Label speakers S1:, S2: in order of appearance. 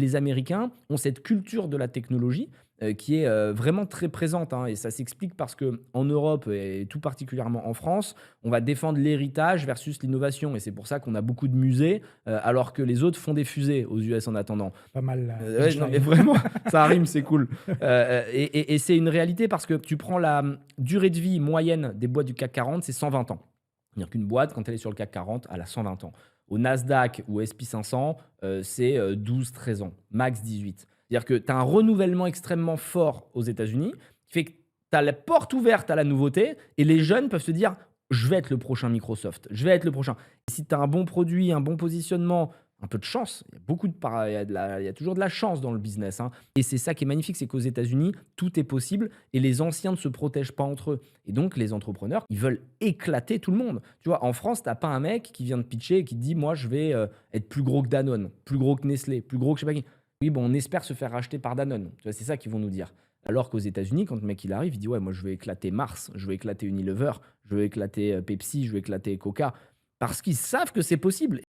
S1: Les Américains ont cette culture de la technologie, qui est, vraiment très présente, hein, et ça s'explique parce qu'en Europe et tout particulièrement en France, on va défendre l'héritage versus l'innovation et c'est pour ça qu'on a beaucoup de musées, alors que les autres font des fusées aux US en attendant.
S2: Pas mal la
S1: Ouais, non, mais
S2: punchline.
S1: vraiment, ça rime, c'est cool. Et c'est une réalité parce que tu prends la, durée de vie moyenne des boîtes du CAC 40, c'est 120 ans. C'est-à-dire qu'une boîte, quand elle est sur le CAC 40, elle a 120 ans. Au Nasdaq ou SP 500, c'est, 12-13 ans, max 18. C'est-à-dire que tu as un renouvellement extrêmement fort aux États-Unis, qui fait que tu as la porte ouverte à la nouveauté et les jeunes peuvent se dire: «Je vais être le prochain Microsoft, je vais être le prochain». Et si tu as un bon produit, un bon positionnement, un peu de chance. Il y a beaucoup de il y a il y a toujours de la chance dans le business, hein, et c'est ça qui est magnifique, c'est qu'aux États-Unis, tout est possible et les anciens ne se protègent pas entre eux et donc les entrepreneurs, ils veulent éclater tout le monde. Tu vois, en France, tu as pas un mec qui vient de pitcher et qui te dit: «Moi, je vais, être plus gros que Danone, plus gros que Nestlé, plus gros que je sais pas qui». Oui, bon, on espère se faire racheter par Danone. Tu vois, c'est ça qu'ils vont nous dire. Alors qu'aux États-Unis, quand le mec il arrive, il dit: «Ouais, moi, je vais éclater Mars, je vais éclater Unilever, je vais éclater, Pepsi, je vais éclater Coca», parce qu'ils savent que c'est possible.